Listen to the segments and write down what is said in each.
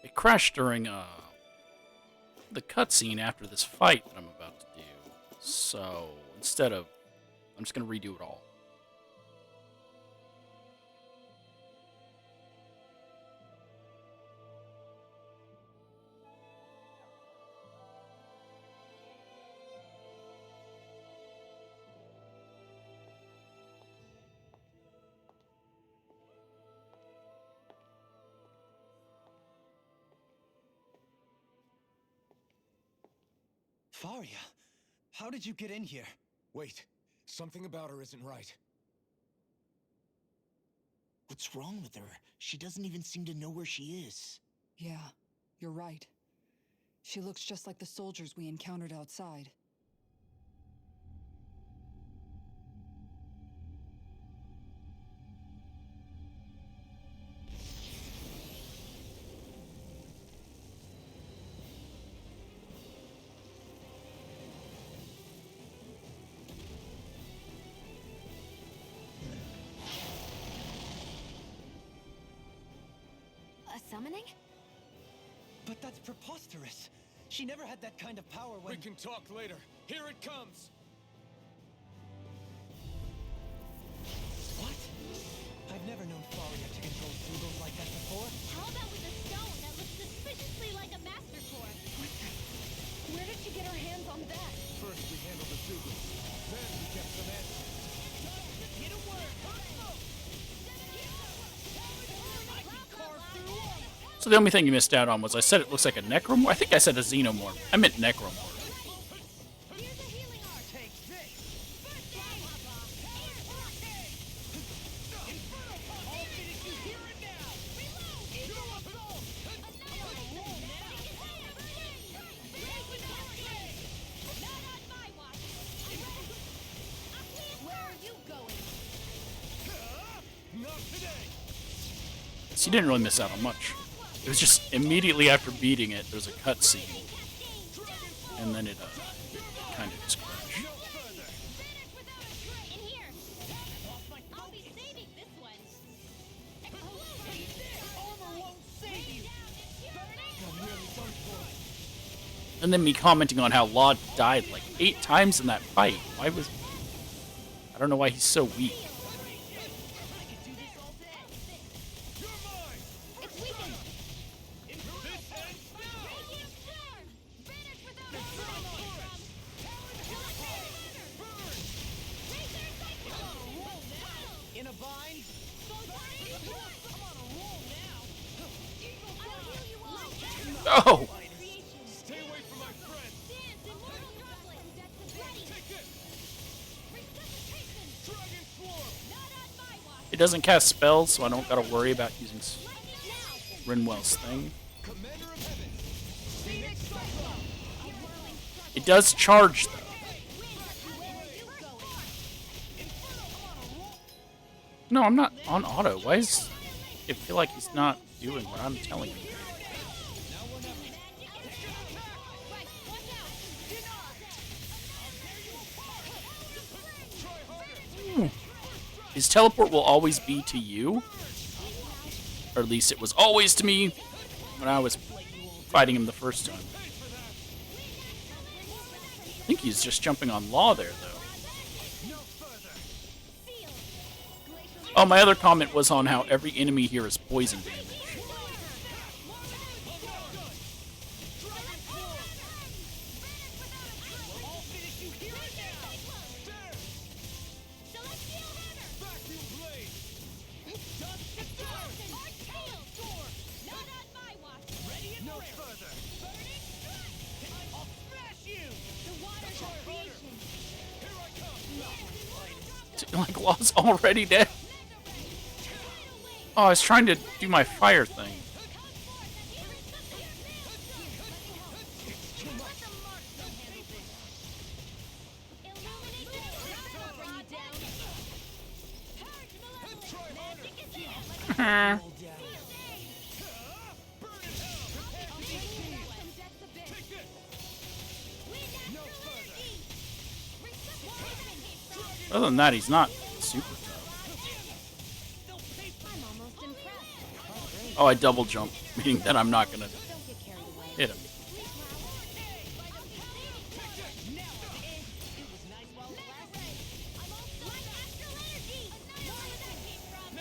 It crashed during the cutscene after this fight that I'm about to do. So instead of, I'm just gonna redo it all. Faria, how did you get in here? Wait, something about her isn't right. What's wrong with her? She doesn't even seem to know where she is. Yeah, you're right. She looks just like the soldiers we encountered outside. A summoning? But that's preposterous. She never had that kind of power when... We can talk later. Here it comes! What? I've never known Faria to control Zugos like that before. How about with a stone that looks suspiciously like a master core? Where did she get her hands on that? First we handled the Zugos, then we kept some answers. Get a word! So the only thing you missed out on was I said it looks like a necromorph. I think I said a xenomorph. I meant necromorph. Here's a healing art. Take this! I'll finish you here and now! Where are you going? Not today! So you didn't really miss out on much. It was just immediately after beating it, there's a cutscene, and then it kind of just crashed. In here. I'll be saving this one. Armor won't save you! You're nearly done for. And then me commenting on how Law died like 8 times in that fight. Why was... I don't know why he's so weak. It's weakened. In a bind? I'm on a roll now! Oh! Stay away from my friend! Take it! Dragon Swarm! It doesn't cast spells, so I don't gotta worry about using Rinwell's thing. Commander of Heaven! It does charge, though. No, I'm not on auto. Why does it feel like he's not doing what I'm telling him? His teleport will always be to you. Or at least it was always to me when I was fighting him the first time. I think he's just jumping on Law there, though. Oh, my other comment was on how every enemy here is poison damage. Like, Law's already dead. Oh, I was trying to do my fire thing. Other than that, he's not super tough. I'm almost impressed. Oh, I double jump, meaning that I'm not gonna Don't get carried away. hit him.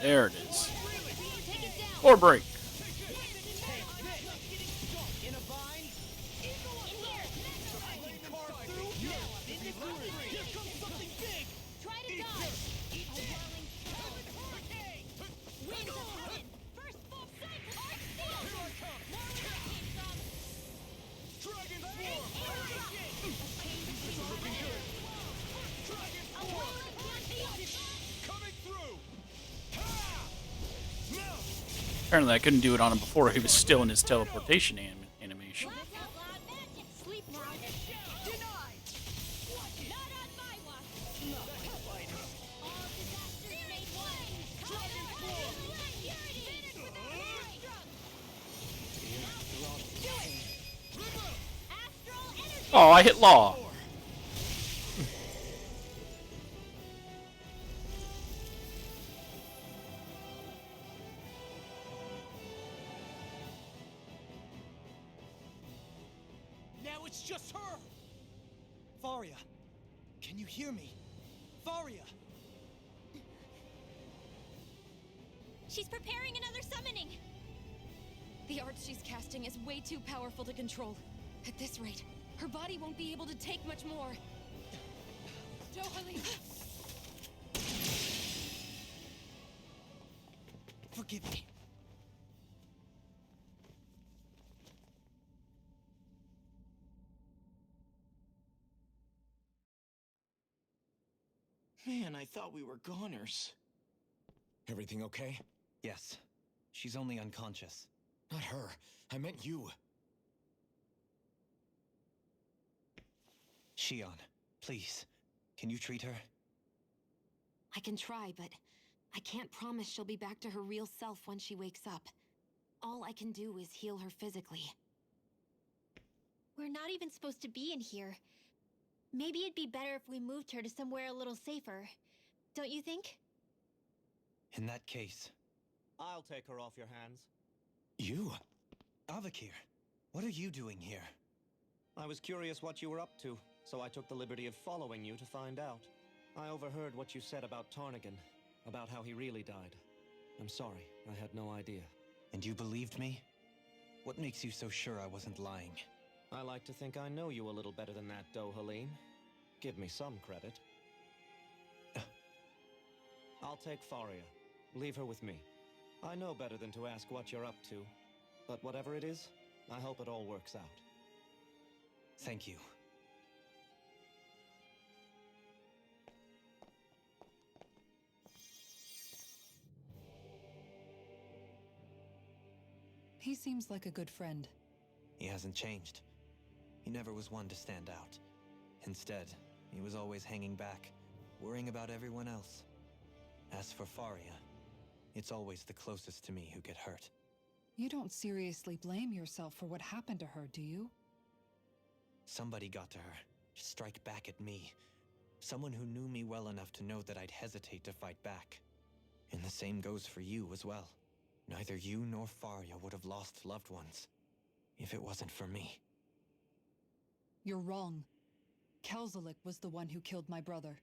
There it is. Or break. In a bind? Carve through? Here comes something big! Try to dodge. Winds of heaven. First full cycle. Arc steel. Here I come! More where that came from. Dragon Burning Swarm! arrow. This is looking good! Dragon A Swarm! wall of confusion. Coming through! Ha! Now! Apparently, I couldn't do it on him before. He was still in his teleportation animation. Laugh out loud magic. Sleep now. Denied! Not on my watch. All disasters made one. Dragon Swarm! Finish with a construct. Do it. Astral energy. Oh, I hit Law. Now it's just her! Faria, can you hear me? Faria! She's preparing another summoning. The art she's casting is way too powerful to control. At this rate, her body won't be able to take much more. Dohalim! Forgive me. Man, I thought we were goners. Everything okay? Yes. She's only unconscious. Not her. I meant you. Shion, please. Can you treat her? I can try, but I can't promise she'll be back to her real self when she wakes up. All I can do is heal her physically. We're not even supposed to be in here. Maybe it'd be better if we moved her to somewhere a little safer. Don't you think? In that case, I'll take her off your hands. you? Avakir, what are you doing here? I was curious what you were up to, so I took the liberty of following you to find out. I overheard what you said about Tarnigan, about how he really died. I'm sorry, I had no idea. And you believed me? What makes you so sure I wasn't lying? I like to think I know you a little better than that, Dohalim. Give me some credit. I'll take Faria. Leave her with me. I know better than to ask what you're up to. But whatever it is, I hope it all works out. Thank you. He seems like a good friend. He hasn't changed. He never was one to stand out. Instead, he was always hanging back, worrying about everyone else. As for Faria, it's always the closest to me who get hurt. You don't seriously blame yourself for what happened to her, do you? Somebody got to her, to strike back at me. Someone who knew me well enough to know that I'd hesitate to fight back. And the same goes for you as well. Neither you nor Faria would have lost loved ones if it wasn't for me. You're wrong. Kelzelik was the one who killed my brother,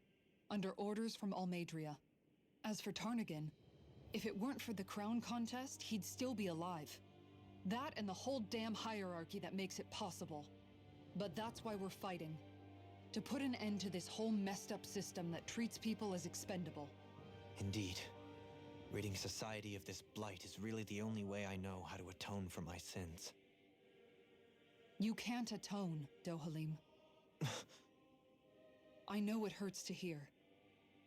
under orders from Almadria. As for Tarnigan, if it weren't for the crown contest, he'd still be alive. That and the whole damn hierarchy that makes it possible. But that's why we're fighting. To put an end to this whole messed up system that treats people as expendable. Indeed. Ridding society of this blight is really the only way I know how to atone for my sins. You can't atone, Dohalim. I know it hurts to hear,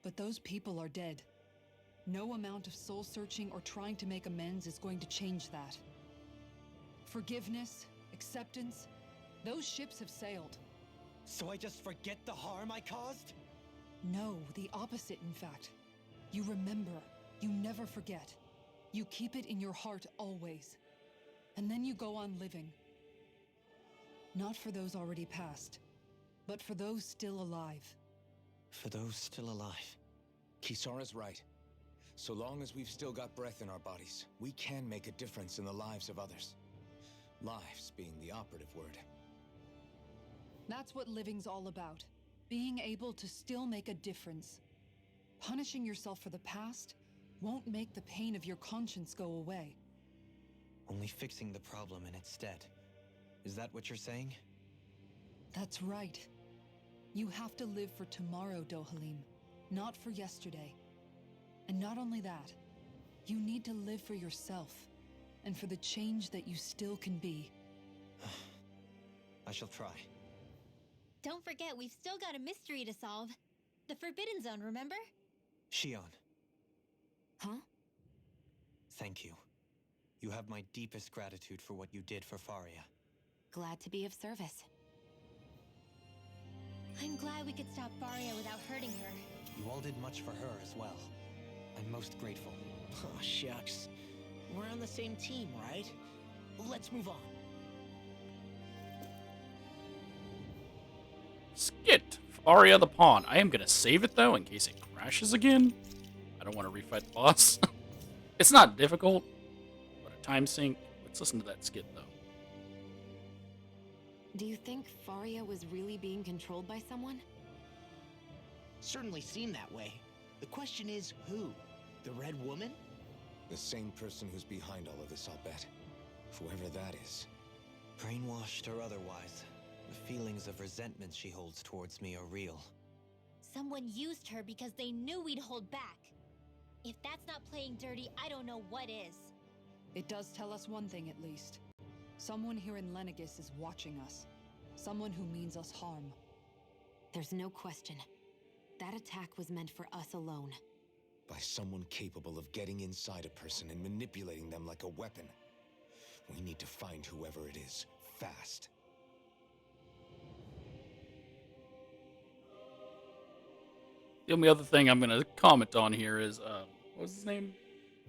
but those people are dead. No amount of soul-searching or trying to make amends is going to change that. Forgiveness, acceptance, those ships have sailed. So I just forget the harm I caused? No, the opposite, in fact. You remember. You never forget. You keep it in your heart always. And then you go on living. Not for those already passed, but for those still alive. For those still alive. Kisara's right. So long as we've still got breath in our bodies, we can make a difference in the lives of others. Lives being the operative word. That's what living's all about. Being able to still make a difference. Punishing yourself for the past won't make the pain of your conscience go away. Only fixing the problem in its stead. Is that what you're saying? That's right. You have to live for tomorrow, Dohalim, not for yesterday. And not only that, you need to live for yourself, and for the change that you still can be. I shall try. Don't forget, we've still got a mystery to solve. The Forbidden Zone, remember? Shion, Huh? thank you. You have my deepest gratitude for what you did for Faria. Glad to be of service. I'm glad we could stop Faria without hurting her. You all did much for her as well. I'm most grateful. Oh, shucks. We're on the same team, right? Let's move on. Skit! Faria the Pawn. I am gonna save it though in case it crashes again. I don't want to refight the boss. It's not difficult, but a time sink. Let's listen to that skit though. Do you think Faria was really being controlled by someone? Certainly seemed that way. The question is, who? The Red Woman? The same person who's behind all of this, I'll bet. Whoever that is. Brainwashed or otherwise, the feelings of resentment she holds towards me are real. Someone used her because they knew we'd hold back. If that's not playing dirty, I don't know what is. It does tell us one thing at least. Someone here in Lenegis is watching us. Someone who means us harm. There's no question. That attack was meant for us alone. By someone capable of getting inside a person and manipulating them like a weapon. We need to find whoever it is, fast. The only other thing I'm gonna comment on here is, what was his name?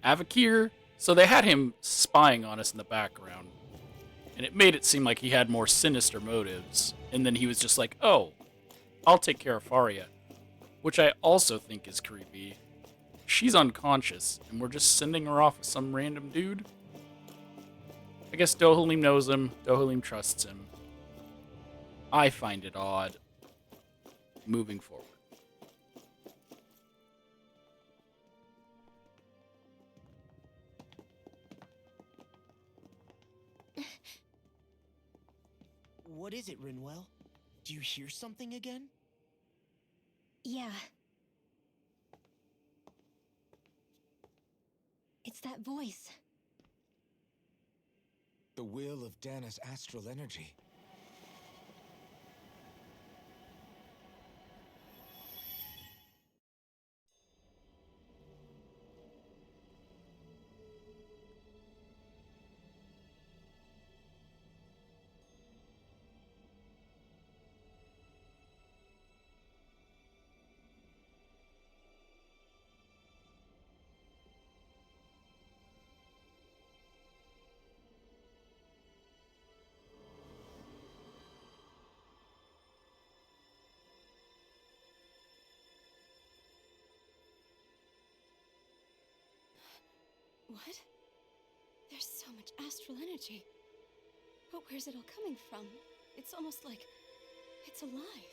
Avakir. So they had him spying on us in the background, and it made it seem like he had more sinister motives. And then he was just like, "Oh, I'll take care of Faria," which I also think is creepy. She's unconscious, and we're just sending her off with some random dude. I guess Dohalim knows him. Dohalim trusts him. I find it odd. Moving forward. What is it, Rinwell? Do you hear something again? Yeah. It's that voice. The will of Dana's astral energy. What? There's so much astral energy. But where's it all coming from? It's almost like it's alive.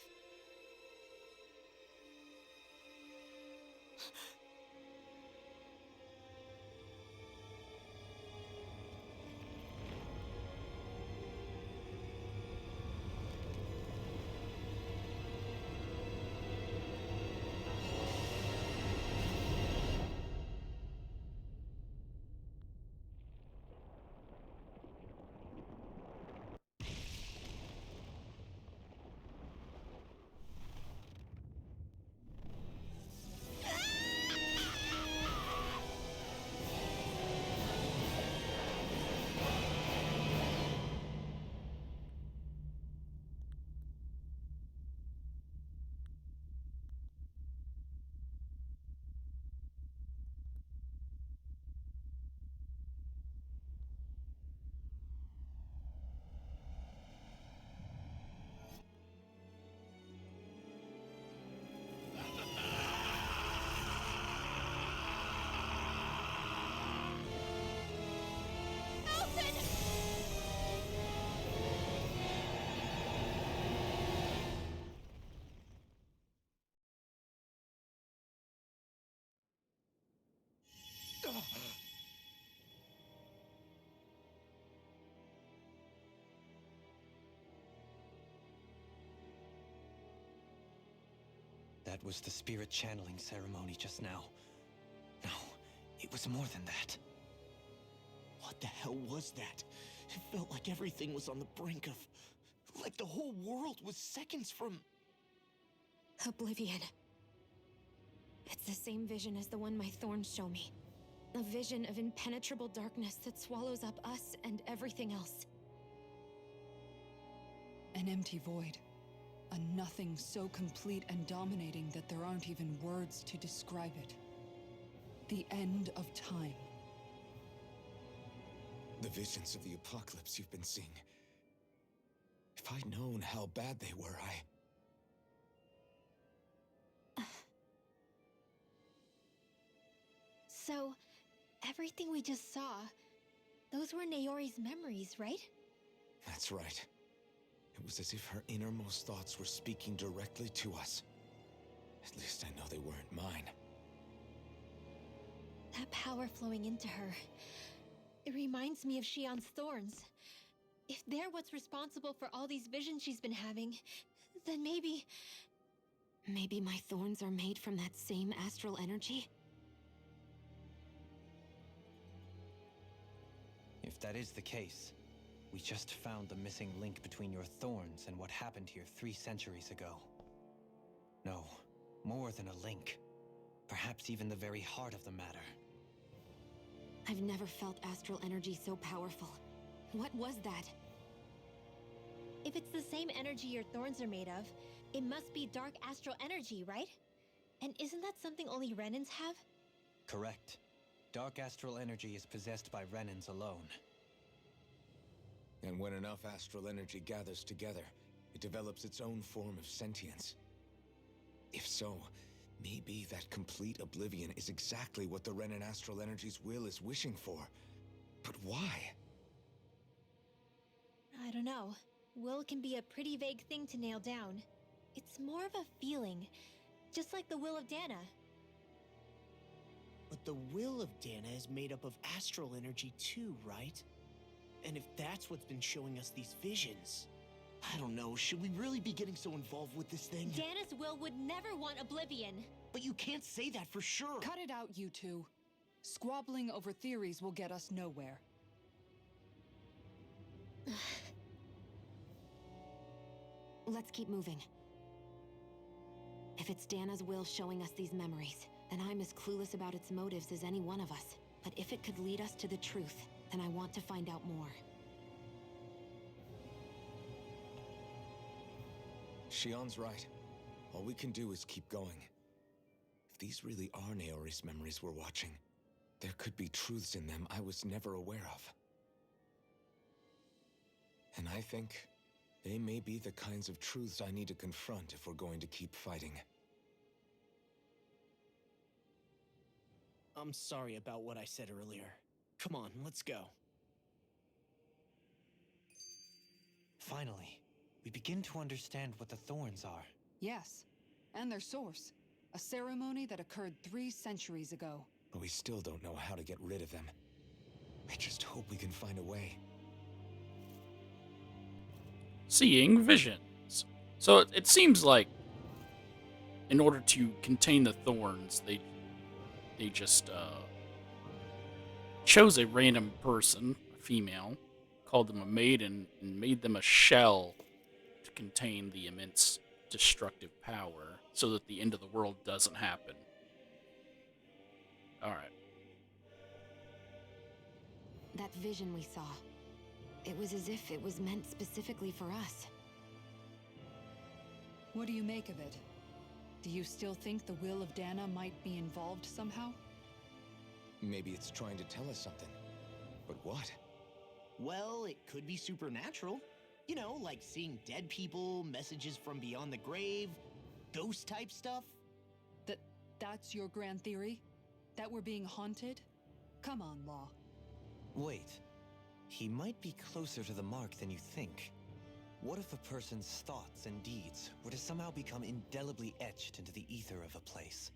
that was the spirit channeling ceremony just now. No, it was more than that. What the hell was that? It felt like everything was on the brink of... like the whole world was seconds from... Oblivion. It's the same vision as the one my thorns show me. A vision of impenetrable darkness that swallows up us and everything else. An empty void. A nothing so complete and dominating that there aren't even words to describe it. The end of time. The visions of the apocalypse you've been seeing. If I'd known how bad they were, So, everything we just saw, those were Naori's memories, right? That's right. It was as if her innermost thoughts were speaking directly to us. At least I know they weren't mine. That power flowing into her. It reminds me of Shion's thorns. If they're what's responsible for all these visions she's been having, then maybe... Maybe my thorns are made from that same astral energy? If that is the case, we just found the missing link between your thorns and what happened here 3 centuries ago. No, more than a link. Perhaps even the very heart of the matter. I've never felt astral energy so powerful. What was that? If it's the same energy your thorns are made of, it must be dark astral energy, right? And isn't that something only Renans have? Correct. Dark astral energy is possessed by Renans alone. And when enough astral energy gathers together, it develops its own form of sentience. If so, maybe that complete oblivion is exactly what the Renan astral energy's will is wishing for. But why? I don't know. Will can be a pretty vague thing to nail down. It's more of a feeling, just like the will of Dana. But the will of Dana is made up of astral energy too, right? And if that's what's been showing us these visions... I don't know, should we really be getting so involved with this thing? Dana's will would never want Oblivion. But you can't say that for sure. Cut it out, you two. Squabbling over theories will get us nowhere. Let's keep moving. If it's Dana's will showing us these memories, then I'm as clueless about its motives as any one of us. But if it could lead us to the truth, then I want to find out more. Shion's right. All we can do is keep going. If these really are Naori's memories we're watching, there could be truths in them I was never aware of. And I think they may be the kinds of truths I need to confront if we're going to keep fighting. I'm sorry about what I said earlier. Come on, let's go. Finally, we begin to understand what the thorns are. Yes, and their source. A ceremony that occurred 3 centuries ago. But we still don't know how to get rid of them. I just hope we can find a way. Seeing visions. So it seems like in order to contain the thorns, they just chose a random person, a female, called them a maiden, and made them a shell to contain the immense destructive power so that the end of the world doesn't happen. Alright. That vision we saw, it was as if it was meant specifically for us. What do you make of it? Do you still think the will of Dana might be involved somehow? Maybe it's trying to tell us something. But what? Well, it could be supernatural. You know, like seeing dead people, messages from beyond the grave, ghost-type stuff. That's your grand theory? That we're being haunted? Come on, Law. Wait. He might be closer to the mark than you think. What if a person's thoughts and deeds were to somehow become indelibly etched into the ether of a place?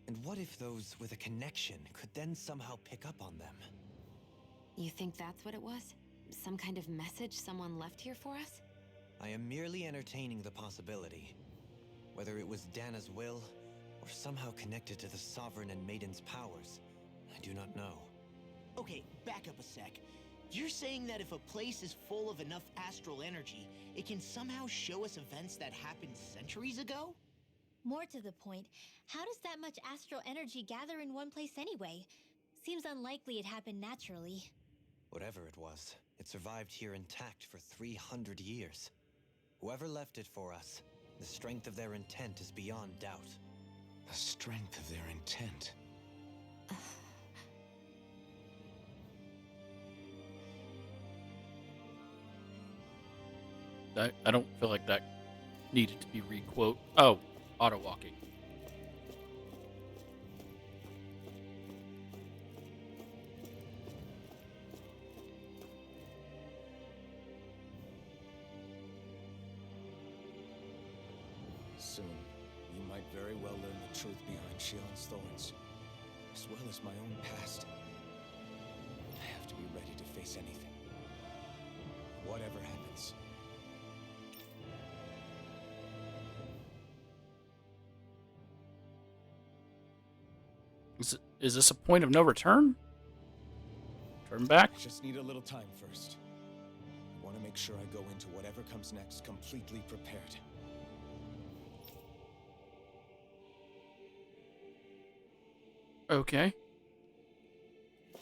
And what if those with a connection could then somehow pick up on them? You think that's what it was? Some kind of message someone left here for us? I am merely entertaining the possibility. Whether it was Dana's will, or somehow connected to the Sovereign and Maiden's powers, I do not know. Okay, back up a sec. You're saying that if a place is full of enough astral energy, it can somehow show us events that happened centuries ago? More to the point, how does that much astral energy gather in one place anyway? Seems unlikely it happened naturally. Whatever it was, it survived here intact for 300 years. Whoever left it for us, the strength of their intent is beyond doubt. The strength of their intent. I don't feel like that needed to be re-quote. Oh, auto-walking. Soon, we might very well learn the truth behind Shion's thorns, as well as my own past. I have to be ready to face anything. Whatever happens. Is this a point of no return? Turn back? I just need a little time first. I want to make sure I go into whatever comes next completely prepared. Okay.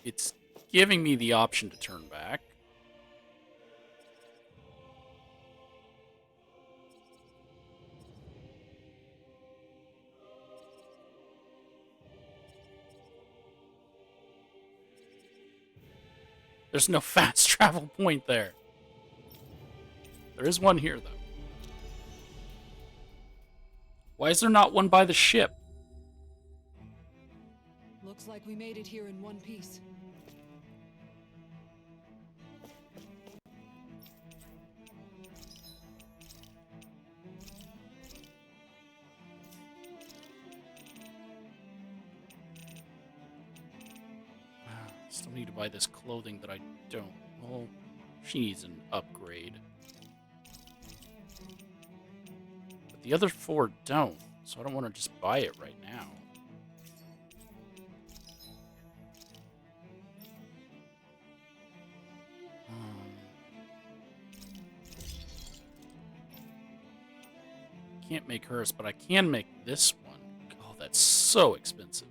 It's giving me the option to turn back. There's no fast travel point there. There is one here, though. Why is there not one by the ship? Looks like we made it here in one piece. Still need to buy this clothing that I don't. Well, she needs an upgrade. But the other four don't, so I don't want to just buy it right now. Can't make hers, but I can make this one. Oh, that's so expensive.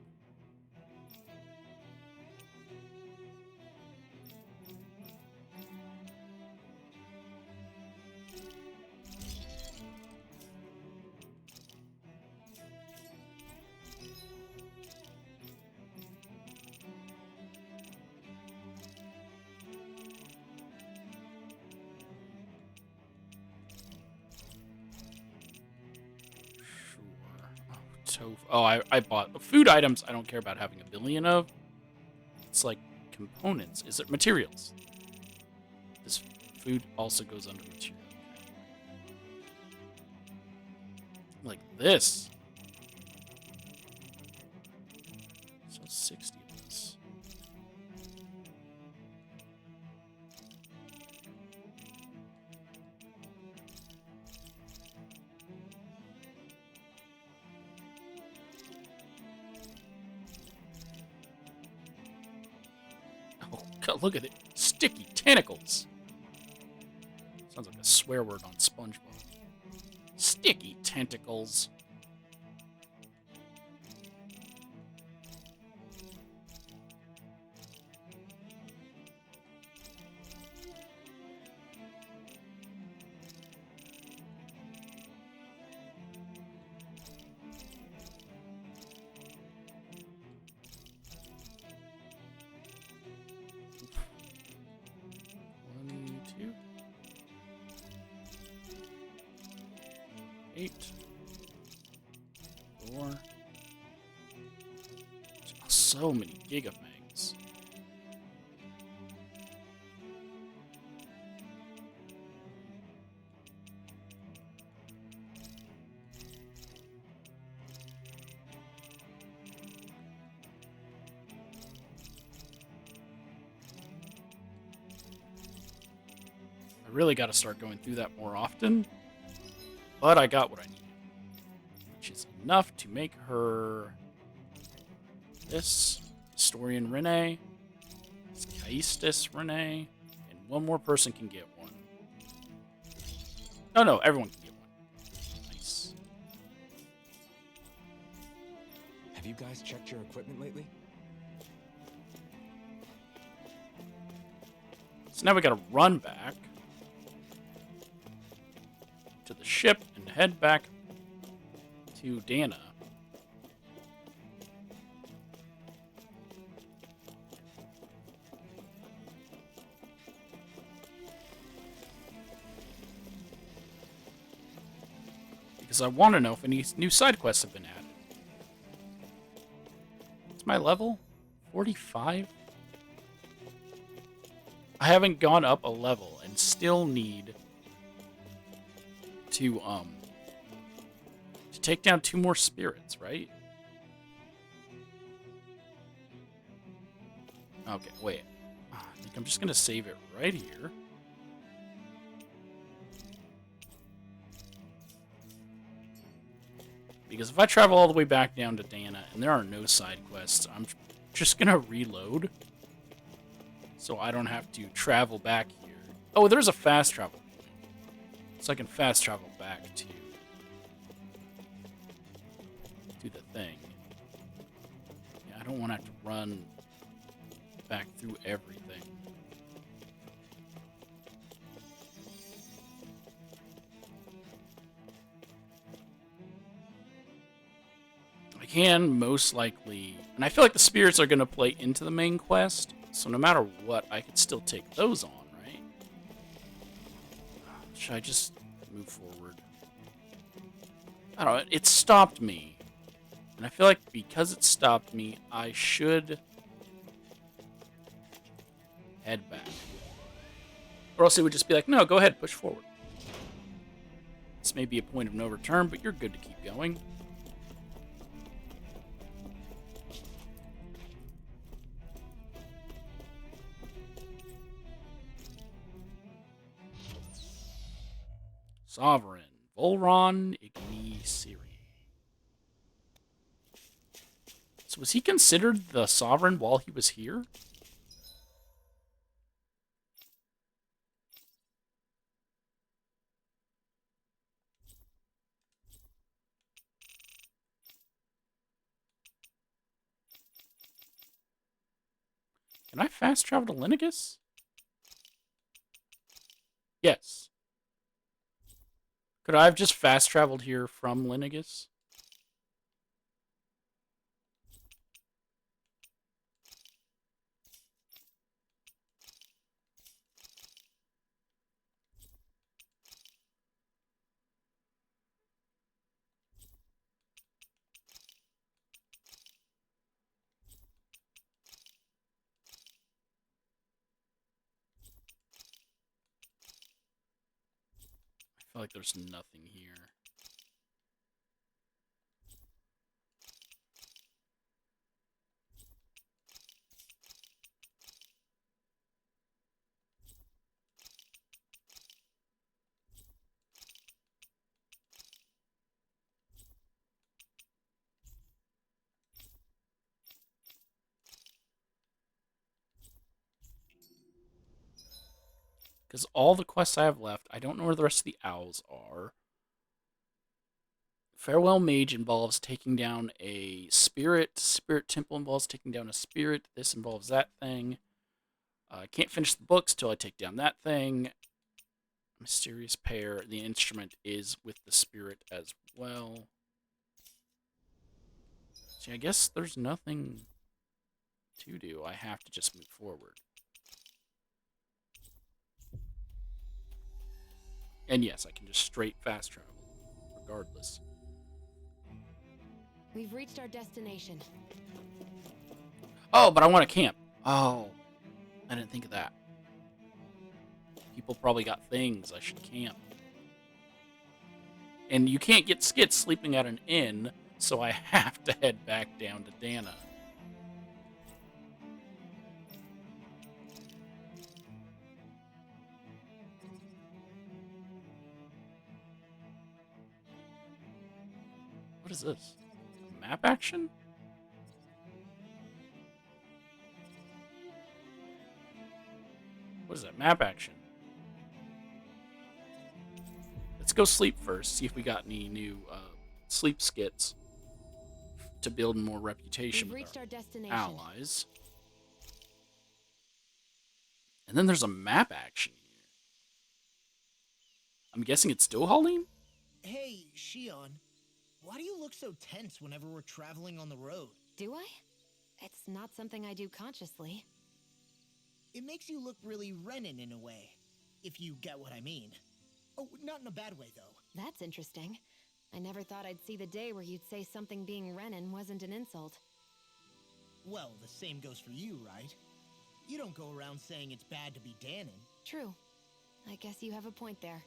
Oh, I bought food items I don't care about having a billion of. It's like components. Is it materials? This food also goes under material. Like this. So 60 of this. God, look at it. Sticky tentacles. Sounds like a swear word on SpongeBob. Sticky tentacles. So many gigabangs. I really got to start going through that more often, but I got what I needed. enough to make her this Historian Renee, Caistus Renee, and one more person can get one. Oh no, everyone can get one. Nice. Have you guys checked your equipment lately? So now we gotta run back to the ship and head back to Dana. Because I want to know if any new side quests have been added. What's my level? 45? I haven't gone up a level and still need to take down 2 more spirits, right? Okay, wait. I think I'm just gonna save it right here. Because if I travel all the way back down to Dana and there are no side quests, I'm just gonna reload. So I don't have to travel back here. Oh, there's a fast travel point. So I can fast travel back to the thing. Yeah, I don't want to have to run back through everything. I can most likely, and I feel like the spirits are going to play into the main quest, so no matter what, I could still take those on, right? Should I just move forward? I don't know, it stopped me. And I feel like because it stopped me, I should head back. Or else it would just be like, no, go ahead, push forward. This may be a point of no return, but you're good to keep going. Sovereign. Volron Igni-Siri. So was he considered the Sovereign while he was here? Can I fast travel to Linigus? Yes. Could I have just fast traveled here from Linigus? I feel like there's nothing here. Because all the quests I have left, I don't know where the rest of the owls are. Farewell Mage involves taking down a spirit. Spirit Temple involves taking down a spirit. This involves that thing. I can't finish the books till I take down that thing. Mysterious Pair. The instrument is with the spirit as well. See, I guess there's nothing to do. I have to just move forward. And yes, I can just straight fast travel, regardless. We've reached our destination. Oh, but I want to camp. Oh, I didn't think of that. People probably got things. I should camp. And you can't get skits sleeping at an inn, so I have to head back down to Dana. What is this? Map action? What is that? Map action. Let's go sleep first, see if we got any new sleep skits to build more reputation We've with reached our destination. allies. And then there's a map action here. I'm guessing it's still Holleen? Hey, Shion. Why do you look so tense whenever we're traveling on the road? Do I? It's not something I do consciously. It makes you look really Renin in a way, if you get what I mean. Oh, not in a bad way, though. That's interesting. I never thought I'd see the day where you'd say something being Renin wasn't an insult. Well, the same goes for you, right? You don't go around saying it's bad to be Danon. True. I guess you have a point there.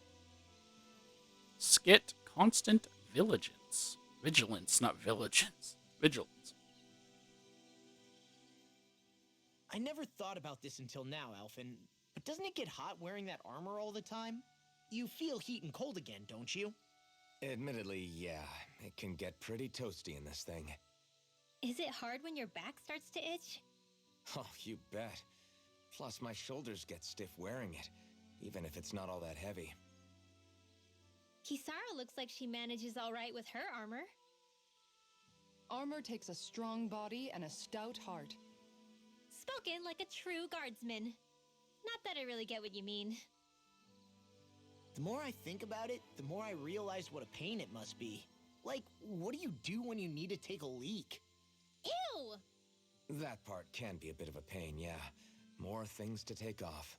Skit constant vigilance. Vigilance, not vigilance. Vigilance. I never thought about this until now, Alphen, but doesn't it get hot wearing that armor all the time? You feel heat and cold again, don't you? Admittedly, yeah. It can get pretty toasty in this thing. Is it hard when your back starts to itch? Oh, you bet. Plus, my shoulders get stiff wearing it, even if it's not all that heavy. Kisara looks like she manages all right with her armor. Armor takes a strong body and a stout heart. Spoken like a true guardsman. Not that I really get what you mean. The more I think about it, the more I realize what a pain it must be. Like, what do you do when you need to take a leak? Ew! That part can be a bit of a pain, yeah. More things to take off.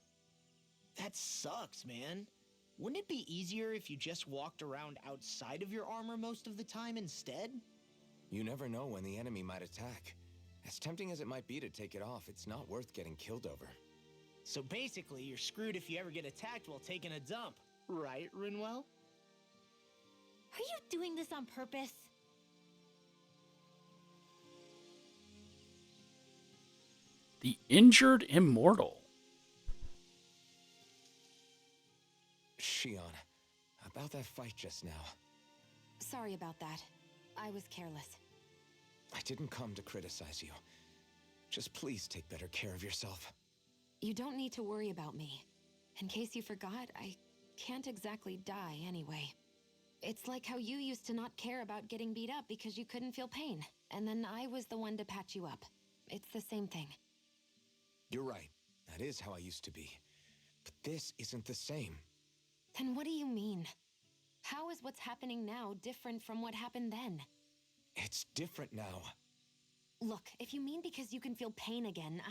That sucks, man. Wouldn't it be easier if you just walked around outside of your armor most of the time instead? You never know when the enemy might attack. As tempting as it might be to take it off, it's not worth getting killed over. So basically, you're screwed if you ever get attacked while taking a dump. Right, Rinwell? Are you doing this on purpose? The Injured Immortal. Shion, about that fight just now. Sorry about that. I was careless. I didn't come to criticize you. Just please take better care of yourself. You don't need to worry about me. In case you forgot, I can't exactly die anyway. It's like how you used to not care about getting beat up because you couldn't feel pain, and then I was the one to patch you up. It's the same thing. You're right. That is how I used to be. But this isn't the same. Then what do you mean? How is what's happening now different from what happened then? It's different now. Look, if you mean because you can feel pain again,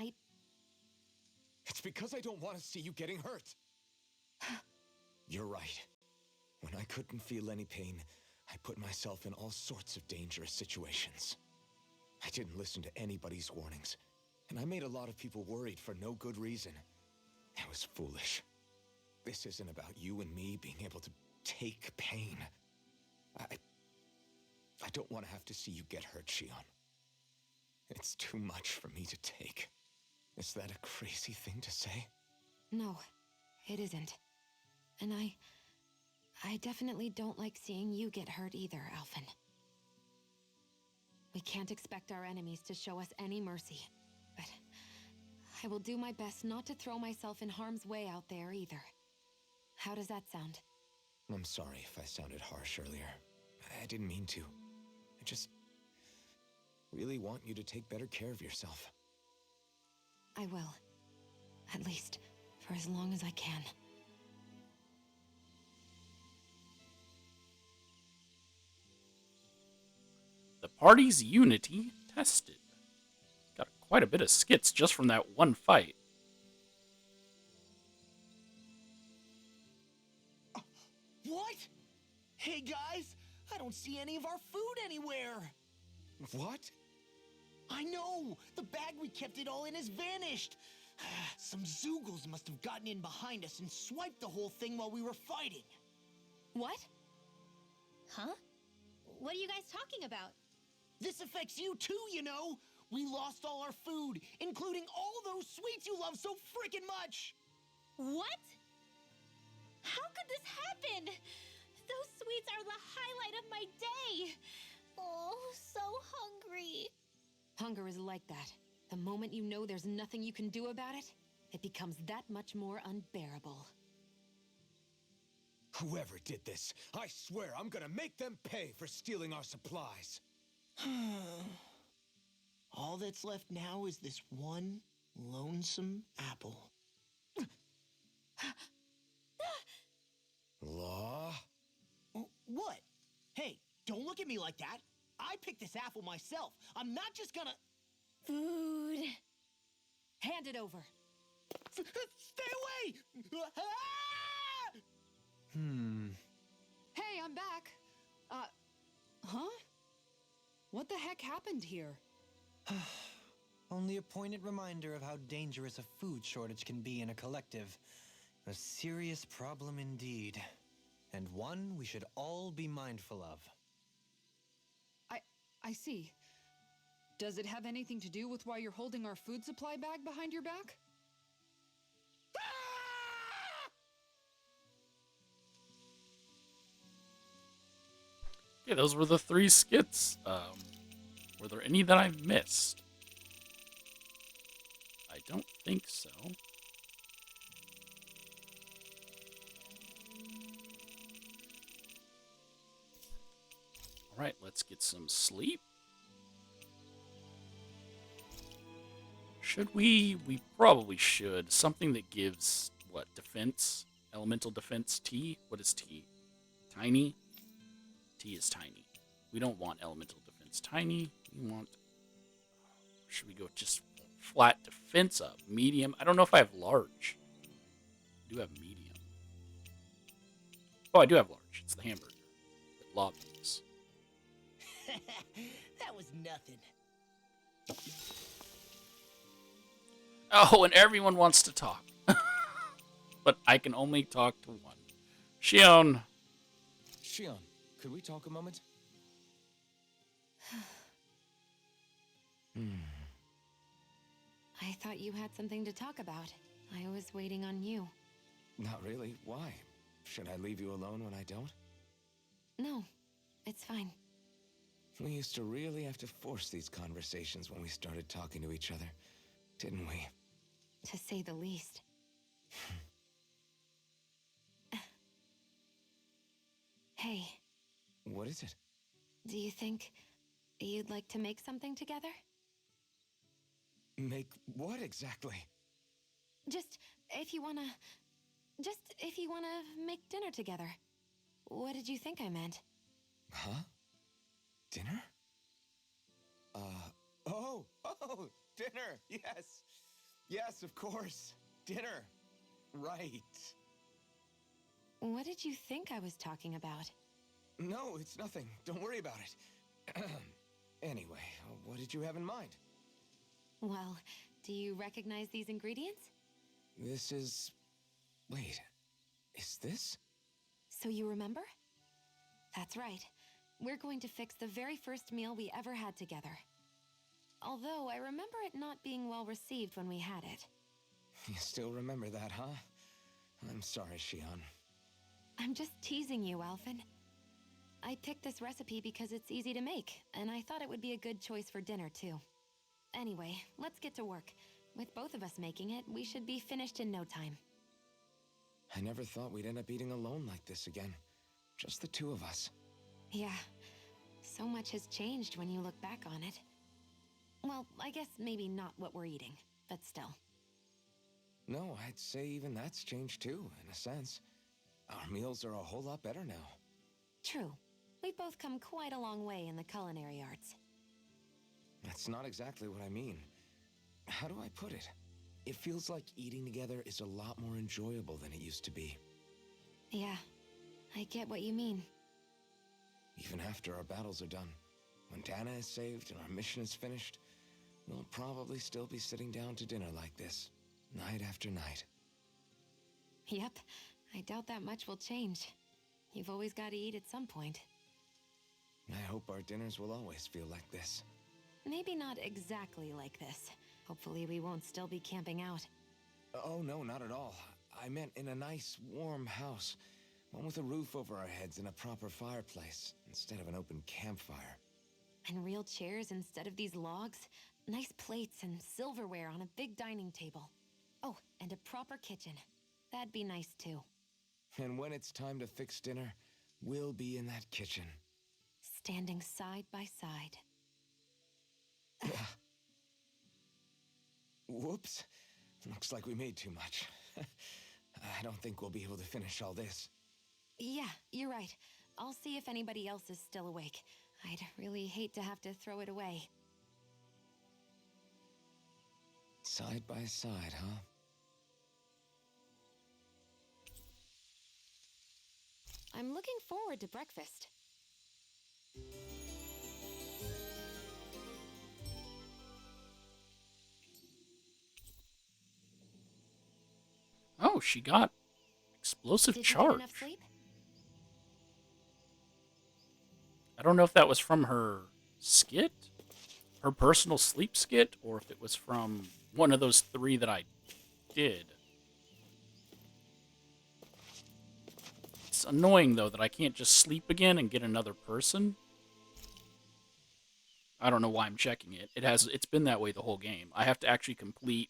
It's because I don't want to see you getting hurt. You're right. When I couldn't feel any pain, I put myself in all sorts of dangerous situations. I didn't listen to anybody's warnings, and I made a lot of people worried for no good reason. It was foolish. This isn't about you and me being able to take pain. I don't want to have to see you get hurt, Shion. It's too much for me to take. Is that a crazy thing to say? No, it isn't. And I definitely don't like seeing you get hurt either, Alphen. We can't expect our enemies to show us any mercy, but I will do my best not to throw myself in harm's way out there either. How does that sound? I'm sorry if I sounded harsh earlier. I didn't mean to. I just really want you to take better care of yourself. I will. At least, for as long as I can. The party's unity tested. Got quite a bit of skits just from that one fight. What? Hey guys, I don't see any of our food anywhere. What? I know! The bag we kept it all in has vanished! Some Zoogles must have gotten in behind us and swiped the whole thing while we were fighting. What? Huh? What are you guys talking about? This affects you too, you know! We lost all our food, including all those sweets you love so freaking much! What? How could this happen? Those sweets are the highlight of my day. Oh, so hungry. Hunger is like that. The moment you know there's nothing you can do about it, it becomes that much more unbearable. Whoever did this, I swear I'm gonna make them pay for stealing our supplies. All that's left now is this one lonesome apple. Law? What? Hey, don't look at me like that. I picked this apple myself. I'm not just gonna... Food. Hand it over. Stay away! Hey, I'm back. Huh? What the heck happened here? Only a poignant reminder of how dangerous a food shortage can be in a collective. A serious problem indeed. And one we should all be mindful of. I see. Does it have anything to do with why you're holding our food supply bag behind your back? Okay, those were the 3 skits. Were there any that I missed? I don't think so. Alright, let's get some sleep. Should we? We probably should. Something that gives, what, defense? Elemental defense T? What is T? Tiny? T is tiny. We don't want elemental defense tiny. We want... Should we go just flat defense up? Medium? I don't know if I have large. I do have medium. Oh, I do have large. It's the hamburger. That Lob makes. That was nothing. Oh, and everyone wants to talk. But I can only talk to one. Shion. Shion, could we talk a moment? I thought you had something to talk about. I was waiting on you. Not really. Why? Should I leave you alone when I don't? No, it's fine. We used to really have to force these conversations when we started talking to each other, didn't we? To say the least. Hey, What is it? do you think you'd like to make something together? Make what exactly? Just if you wanna make dinner together. What did you think I meant? Huh? Dinner? Oh, dinner! Yes! Yes, of course! Dinner! Right. What did you think I was talking about? No, it's nothing. Don't worry about it. Anyway, what did you have in mind? Well, do you recognize these ingredients? This is... Wait, is this? So you remember? That's right. We're going to fix the very first meal we ever had together. Although I remember it not being well received when we had it. You still remember that, huh? I'm sorry, Shion. I'm just teasing you, Alphen. I picked this recipe because it's easy to make, and I thought it would be a good choice for dinner, too. Anyway, let's get to work. With both of us making it, we should be finished in no time. I never thought we'd end up eating alone like this again. Just the 2 of us. Yeah, so much has changed when you look back on it. Well, I guess maybe not what we're eating, but still. No, I'd say even that's changed too, in a sense. Our meals are a whole lot better now. True. We've both come quite a long way in the culinary arts. That's not exactly what I mean. How do I put it? It feels like eating together is a lot more enjoyable than it used to be. Yeah, I get what you mean. Even after our battles are done, when Dana is saved and our mission is finished, we'll probably still be sitting down to dinner like this, night after night. Yep, I doubt that much will change. You've always got to eat at some point. I hope our dinners will always feel like this. Maybe not exactly like this. Hopefully we won't still be camping out. Oh, no, not at all. I meant in a nice, warm house. One with a roof over our heads and a proper fireplace, instead of an open campfire. And real chairs instead of these logs. Nice plates and silverware on a big dining table. Oh, and a proper kitchen. That'd be nice too. And when it's time to fix dinner, we'll be in that kitchen. Standing side by side. Whoops. Looks like we made too much. I don't think we'll be able to finish all this. Yeah, you're right. I'll see if anybody else is still awake. I'd really hate to have to throw it away. Side by side, huh? I'm looking forward to breakfast. Oh, she got explosive Did charge. you get enough sleep? I don't know if that was from her skit, her personal sleep skit, or if it was from one of those 3 that I did. It's annoying, though, that I can't just sleep again and get another person. I don't know why I'm checking it. It's been that way the whole game. I have to actually complete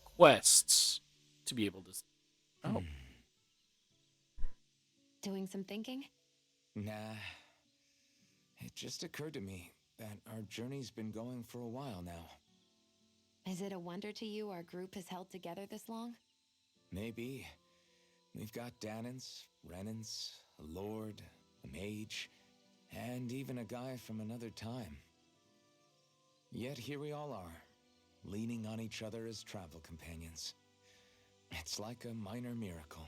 quests to be able to... Oh. Doing some thinking? Nah. It just occurred to me that our journey's been going for a while now. Is it a wonder to you our group has held together this long? Maybe. We've got Danans, Renans, a lord, a mage, and even a guy from another time. Yet here we all are, leaning on each other as travel companions. It's like a minor miracle.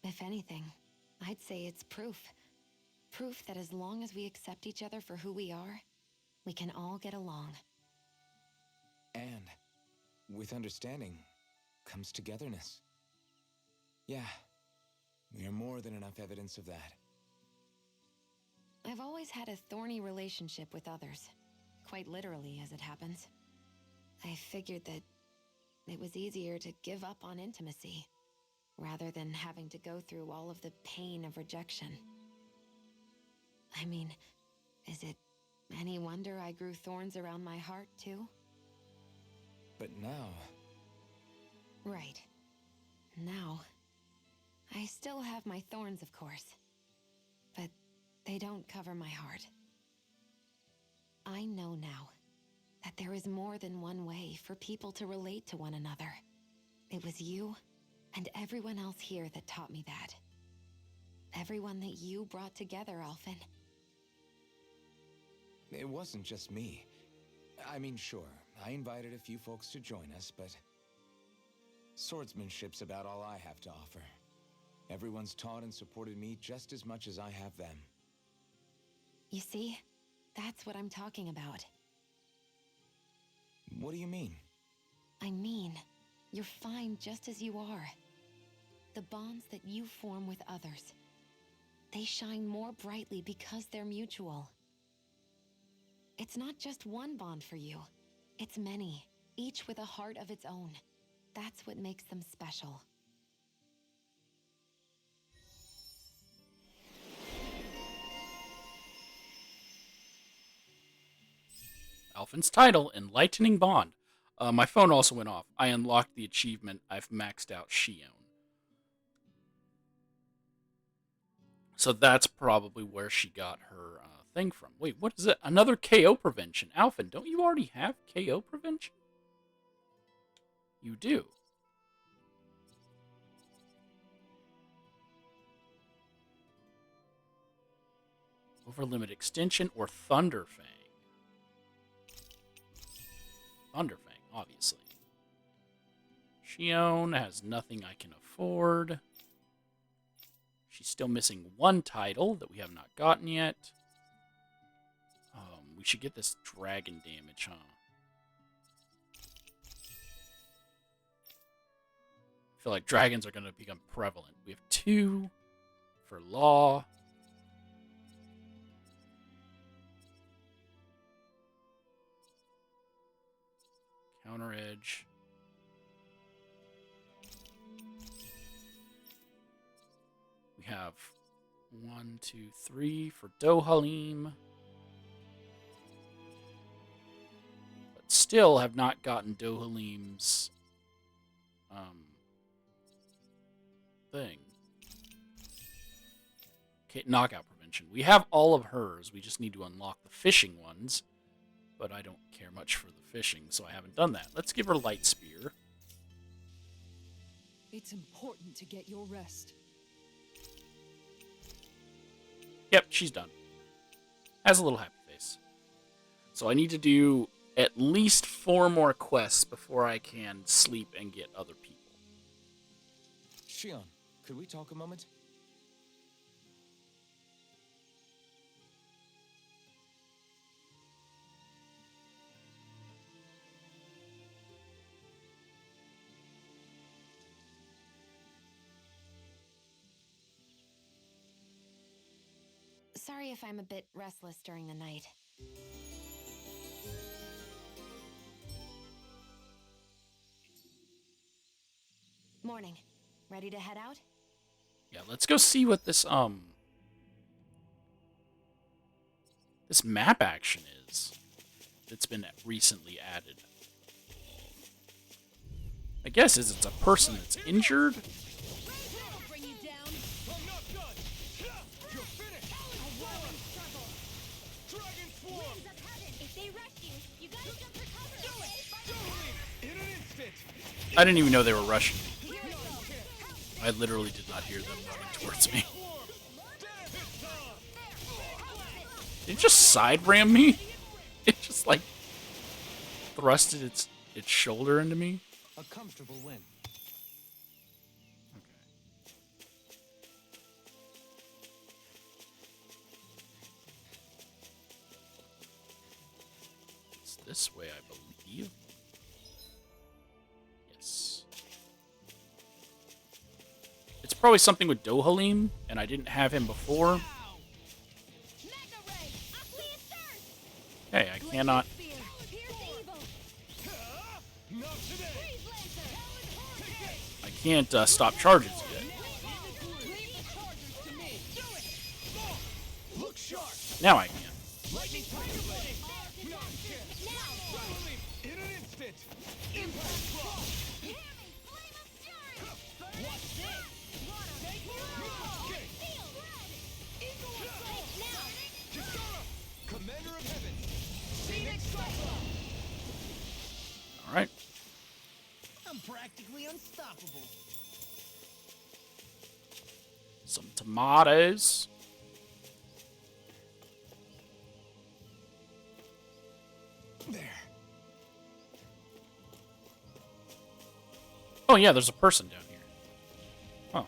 If anything, I'd say it's proof. Proof that as long as we accept each other for who we are, we can all get along. And with understanding comes togetherness. Yeah, we are more than enough evidence of that. I've always had a thorny relationship with others. Quite literally, as it happens. I figured that it was easier to give up on intimacy, rather than having to go through all of the pain of rejection. I mean, is it any wonder I grew thorns around my heart, too? But now... Right. Now... I still have my thorns, of course. But they don't cover my heart. I know now that there is more than one way for people to relate to one another. It was you and everyone else here that taught me that. Everyone that you brought together, Alphen. It wasn't just me. I mean, sure, I invited a few folks to join us, but... swordsmanship's about all I have to offer. Everyone's taught and supported me just as much as I have them. You see? That's what I'm talking about. What do you mean? I mean, you're fine just as you are. The bonds that you form with others, they shine more brightly because they're mutual. It's not just one bond for you. It's many, each with a heart of its own. That's what makes them special. Alphen's title, Enlightening Bond. My phone also went off. I unlocked the achievement. I've maxed out Shion. So that's probably where she got her thing from. Wait, what is it? Another KO prevention. Alphen, don't you already have KO prevention? You do. Overlimit extension or Thunderfang? Thunderfang, obviously. Shion has nothing I can afford. She's still missing one title that we have not gotten yet. We should get this dragon damage, huh? I feel like dragons are going to become prevalent. We have 2 for law. Counter edge. We have 1, 2, 3 for Dohalim. still have not gotten Dohalim's thing. Okay, knockout prevention. We have all of hers. We just need to unlock the fishing ones. But I don't care much for the fishing, so I haven't done that. Let's give her light spear. It's important to get your rest. Yep, she's done. Has a little happy face. So I need to do at least 4 more quests before I can sleep and get other people. Shion, could we talk a moment? Sorry if I'm a bit restless during the night. Morning. Ready to head out? Yeah, let's go see what this this map action is that's been recently added. I guess it's a person that's injured. I didn't even know they were rushing me. I literally did not hear them running towards me. Did it just side ram me? It just like thrusted its shoulder into me. A comfortable win. It's this way, I believe. Yes. It's probably something with Dohalim, and I didn't have him before. Hey, I cannot... I can't stop charges yet. Now I can. All right. I'm practically unstoppable. Some tomatoes. There. Oh yeah, there's a person down here. Oh.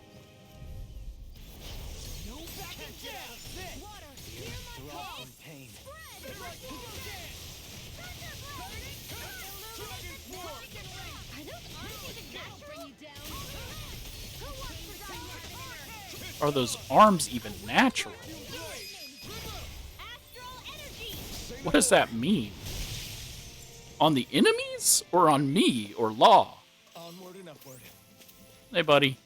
Are those arms even natural? What does that mean? On the enemies? Or on me? Or Law? Onward and upward. Hey, buddy.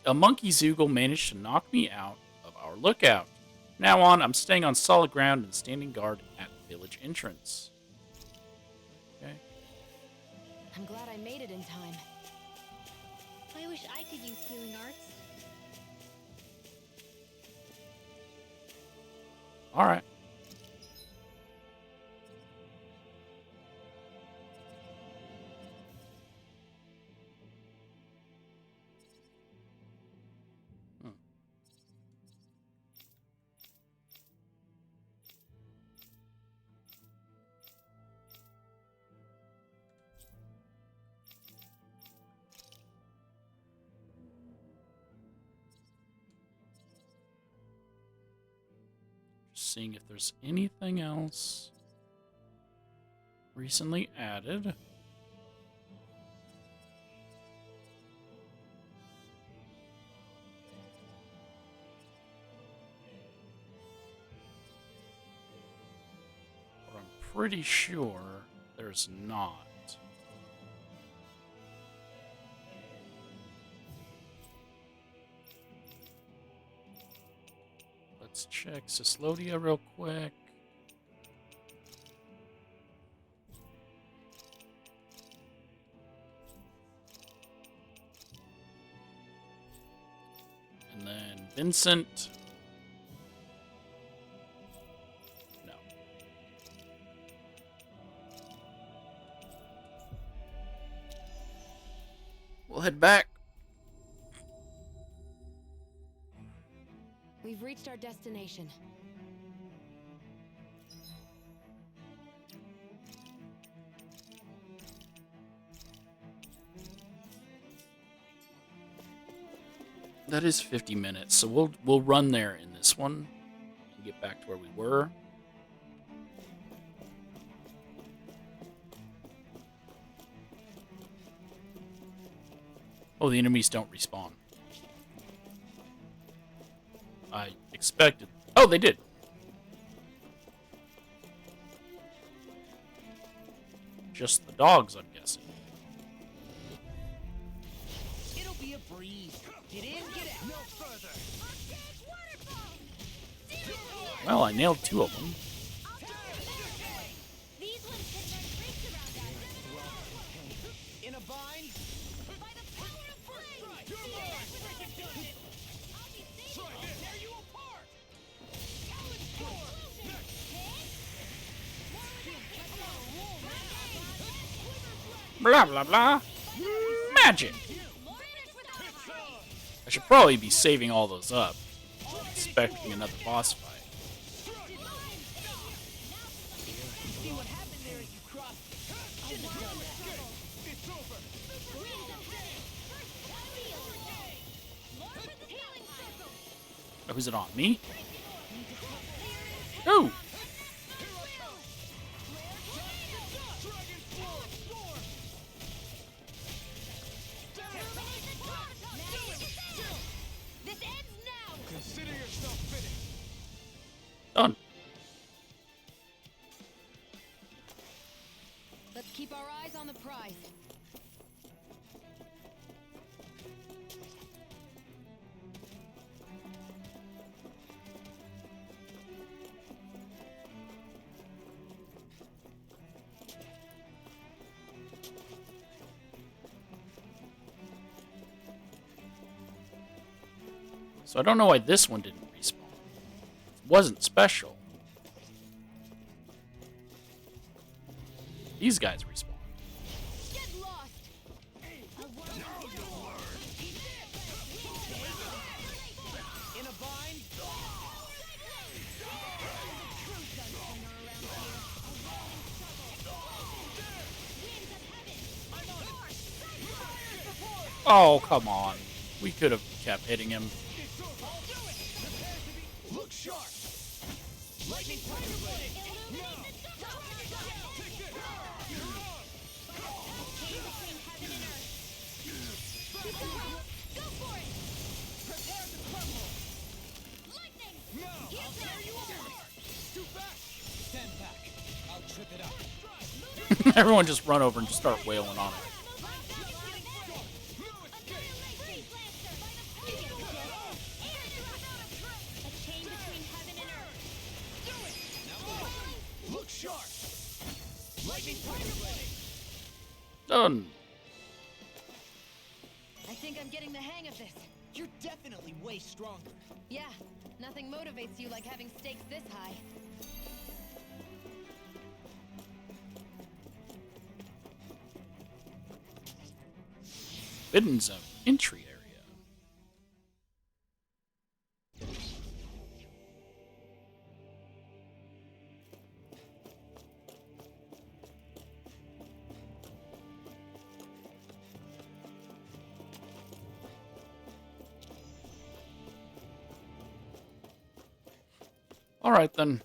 A monkey Zoogle managed to knock me out of our lookout. From now on, I'm staying on solid ground and standing guard at the village entrance. Okay. I'm glad I made it in time. I wish I could use healing arts. All right. Seeing if there's anything else recently added. But I'm pretty sure there's not. check Cislodia real quick. And then Vincent. No. We'll head back. We've reached our destination. That is 50 minutes, so we'll run there in this one and get back to where we were. Oh, the enemies don't respawn. I expected. Oh, they did. Just the dogs, I'm guessing. It'll be a breeze. Get in, get out. No further. Well, I nailed 2 of them. These ones can run rings around us. In a bind. By the power of flame! I'll tear you apart. Blah, blah, blah. Magic! I should probably be saving all those up. Expecting another boss fight. See what happened there as you crossed. Shouldn't have done that. It's over. Oh, who's it on? Me? Ooh! This ends now! Consider yourself finished. Done. Let's keep our eyes on the prize. So I don't know why this one didn't respawn. It wasn't special. These guys respawn. Get lost! In a bind. Oh, come on. We could have kept hitting him. Look sharp. Lightning Tiger Blade. Go for it! Prepare to crumble. Lightning! No. I'll tear you apart. Too fast. Stand back. I'll trip it up. Everyone just run over and just start wailing on it. Look sharp. Lightning Tiger Blade. Done. I think I'm getting the hang of this. You're definitely way stronger. Yeah, nothing motivates you like having stakes this high. Forbidden Zone entry area. All right then.